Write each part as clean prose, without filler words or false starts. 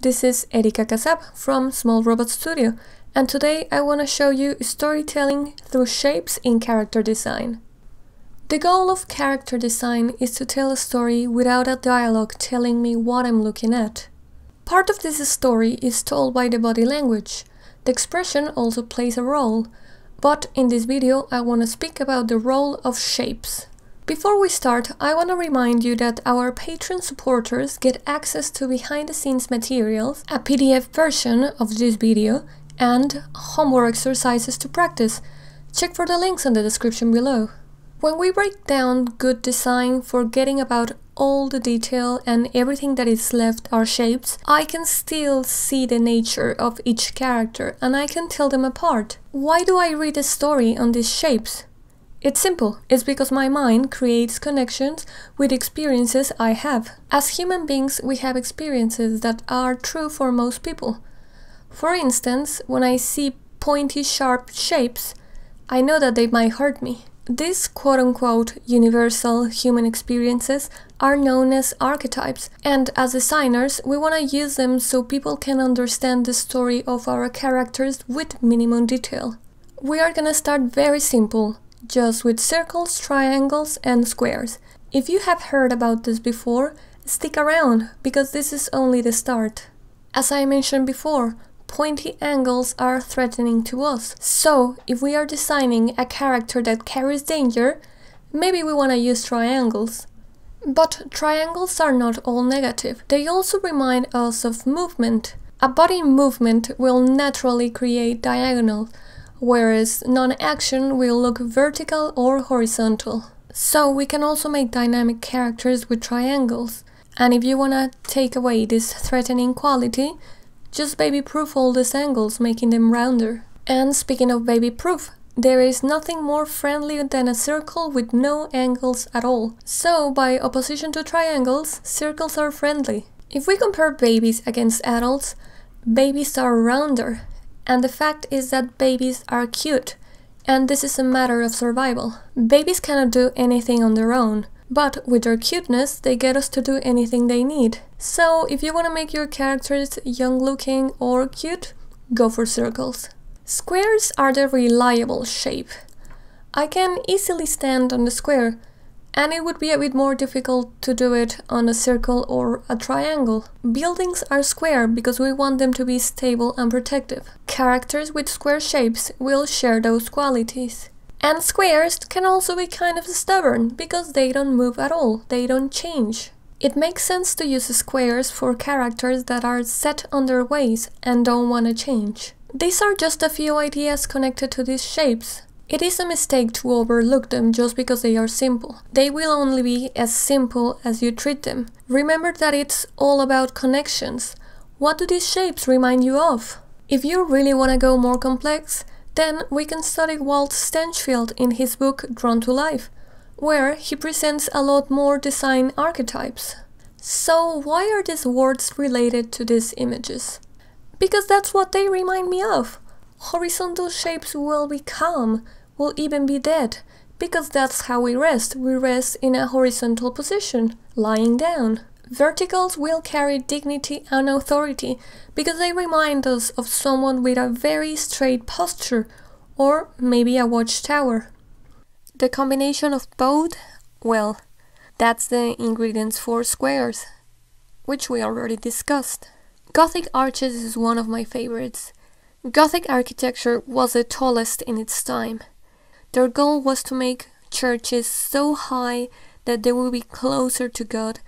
This is Erika Casab from Small Robot Studio, and today I want to show you storytelling through shapes in character design. The goal of character design is to tell a story without a dialogue telling me what I'm looking at. Part of this story is told by the body language. The expression also plays a role, but in this video I want to speak about the role of shapes. Before we start, I want to remind you that our Patreon supporters get access to behind-the-scenes materials, a PDF version of this video, and homework exercises to practice. Check for the links in the description below. When we break down good design, forgetting about all the detail and everything that is left are shapes, I can still see the nature of each character and I can tell them apart. Why do I read a story on these shapes? It's simple. It's because my mind creates connections with experiences I have. As human beings, we have experiences that are true for most people. For instance, when I see pointy, sharp shapes, I know that they might hurt me. These quote-unquote universal human experiences are known as archetypes, and as designers, we want to use them so people can understand the story of our characters with minimum detail. We are gonna start very simple, just with circles, triangles, and squares. If you have heard about this before, stick around, because this is only the start. As I mentioned before, pointy angles are threatening to us. So, if we are designing a character that carries danger, maybe we want to use triangles. But triangles are not all negative. They also remind us of movement. A body movement will naturally create diagonals, whereas non-action will look vertical or horizontal. So we can also make dynamic characters with triangles. And if you want to take away this threatening quality, just baby-proof all these angles, making them rounder. And speaking of baby-proof, there is nothing more friendly than a circle with no angles at all. So, by opposition to triangles, circles are friendly. If we compare babies against adults, babies are rounder. And the fact is that babies are cute, and this is a matter of survival. Babies cannot do anything on their own, but with their cuteness, they get us to do anything they need. So if you want to make your characters young-looking or cute, go for circles. Squares are the reliable shape. I can easily stand on the square, and it would be a bit more difficult to do it on a circle or a triangle. Buildings are square because we want them to be stable and protective. Characters with square shapes will share those qualities. And squares can also be kind of stubborn because they don't move at all, they don't change. It makes sense to use squares for characters that are set on their ways and don't want to change. These are just a few ideas connected to these shapes. It is a mistake to overlook them just because they are simple. They will only be as simple as you treat them. Remember that it's all about connections. What do these shapes remind you of? If you really want to go more complex, then we can study Walt Stanchfield in his book Drawn to Life, where he presents a lot more design archetypes. So why are these words related to these images? Because that's what they remind me of. Horizontal shapes will be calm, will even be dead, because that's how we rest. We rest in a horizontal position, lying down. Verticals will carry dignity and authority, because they remind us of someone with a very straight posture, or maybe a watchtower. The combination of both, well, that's the ingredients for squares, which we already discussed. Gothic arches is one of my favorites. Gothic architecture was the tallest in its time. Their goal was to make churches so high that they would be closer to God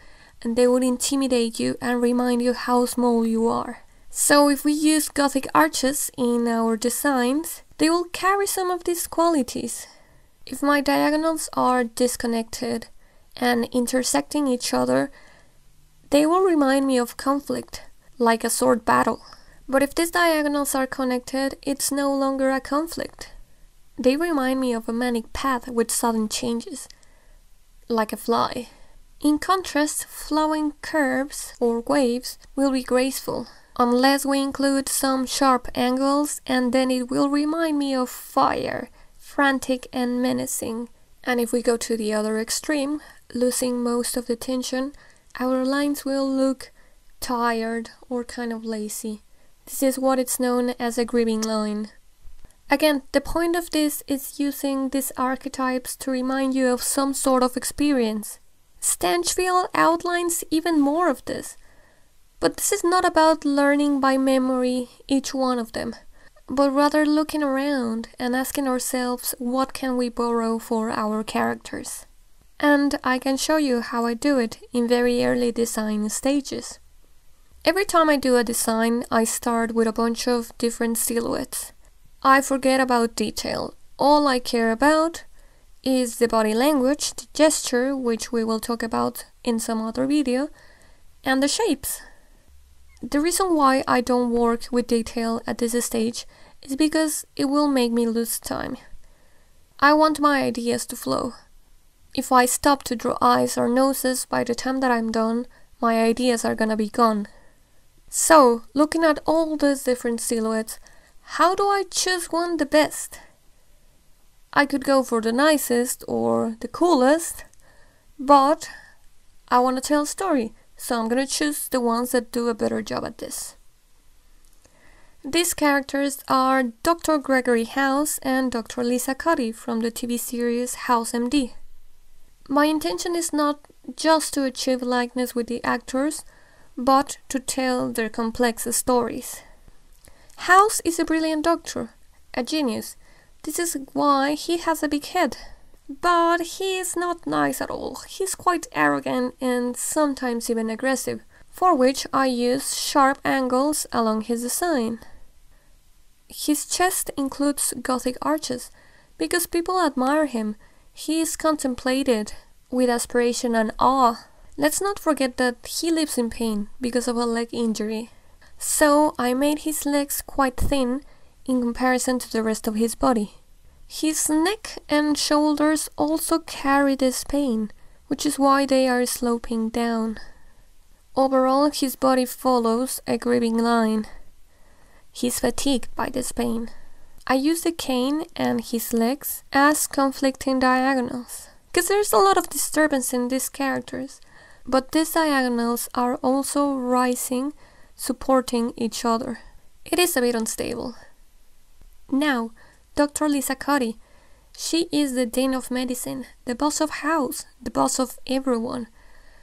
and they would intimidate you and remind you how small you are. So if we use Gothic arches in our designs, they will carry some of these qualities. If my diagonals are disconnected and intersecting each other, they will remind me of conflict, like a sword battle. But if these diagonals are connected, it's no longer a conflict. They remind me of a manic path with sudden changes, like a fly. In contrast, flowing curves or waves will be graceful, unless we include some sharp angles, and then it will remind me of fire, frantic and menacing. And if we go to the other extreme, losing most of the tension, our lines will look tired or kind of lazy. This is what it's known as a gripping line. Again, the point of this is using these archetypes to remind you of some sort of experience. Stanchfield outlines even more of this. But this is not about learning by memory each one of them, but rather looking around and asking ourselves what can we borrow for our characters. And I can show you how I do it in very early design stages. Every time I do a design, I start with a bunch of different silhouettes. I forget about detail. All I care about is the body language, the gesture, which we will talk about in some other video, and the shapes. The reason why I don't work with detail at this stage is because it will make me lose time. I want my ideas to flow. If I stop to draw eyes or noses, by the time that I'm done, my ideas are gonna be gone. So, looking at all these different silhouettes, how do I choose one the best? I could go for the nicest or the coolest, but I want to tell a story, so I'm gonna choose the ones that do a better job at this. These characters are Dr. Gregory House and Dr. Lisa Cuddy from the TV series House MD. My intention is not just to achieve likeness with the actors, but to tell their complex stories. House is a brilliant doctor, a genius. This is why he has a big head. But he is not nice at all. He's quite arrogant and sometimes even aggressive, for which I use sharp angles along his design. His chest includes Gothic arches, because people admire him. He is contemplated with aspiration and awe. Let's not forget that he lives in pain because of a leg injury. So I made his legs quite thin in comparison to the rest of his body. His neck and shoulders also carry this pain, which is why they are sloping down. Overall, his body follows a gripping line. He's fatigued by this pain. I use the cane and his legs as conflicting diagonals, because there's a lot of disturbance in these characters, but these diagonals are also rising, supporting each other. It is a bit unstable. Now, Dr. Lisa Cuddy. She is the Dean of Medicine, the boss of house, the boss of everyone.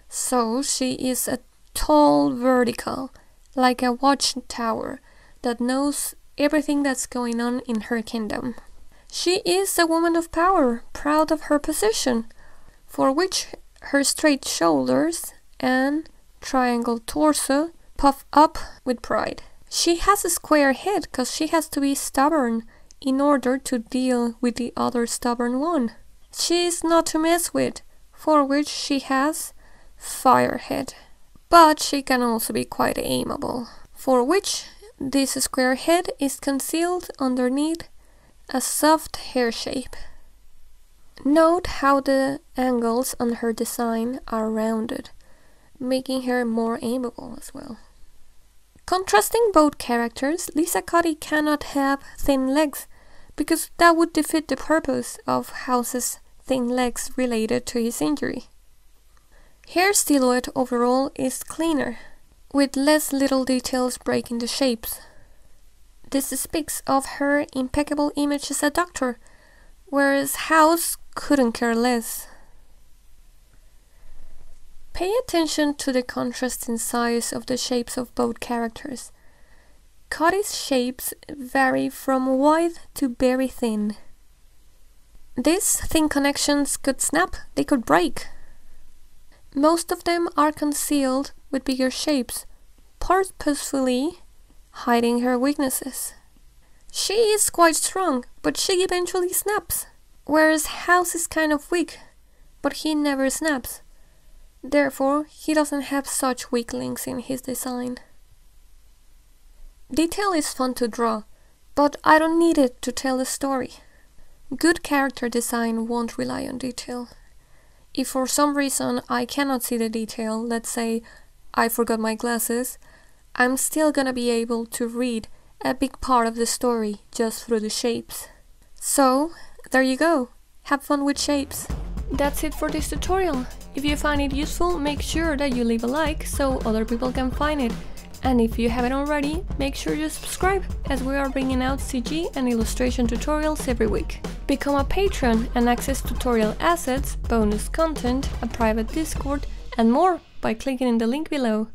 So she is a tall vertical, like a watchtower, that knows everything that's going on in her kingdom. She is a woman of power, proud of her position, for which her straight shoulders and triangle torso puff up with pride. She has a square head because she has to be stubborn in order to deal with the other stubborn one. She is not to mess with, for which she has firehead. But she can also be quite amiable, for which this square head is concealed underneath a soft hair shape. Note how the angles on her design are rounded, making her more amiable as well. Contrasting both characters, Lisa Cuddy cannot have thin legs, because that would defeat the purpose of House's thin legs related to his injury. Her silhouette overall is cleaner, with less little details breaking the shapes. This speaks of her impeccable image as a doctor, whereas House couldn't care less. Pay attention to the contrast in size of the shapes of both characters. Cuddy's shapes vary from wide to very thin. These thin connections could snap, they could break. Most of them are concealed with bigger shapes, purposefully hiding her weaknesses. She is quite strong, but she eventually snaps, whereas House is kind of weak, but he never snaps. Therefore, he doesn't have such weak links in his design. Detail is fun to draw, but I don't need it to tell a story. Good character design won't rely on detail. If for some reason I cannot see the detail, let's say I forgot my glasses, I'm still gonna be able to read a big part of the story just through the shapes. So, there you go. Have fun with shapes. That's it for this tutorial. If you find it useful, make sure that you leave a like so other people can find it. And if you haven't already, make sure you subscribe, as we are bringing out CG and illustration tutorials every week. Become a patron and access tutorial assets, bonus content, a private Discord, and more by clicking in the link below.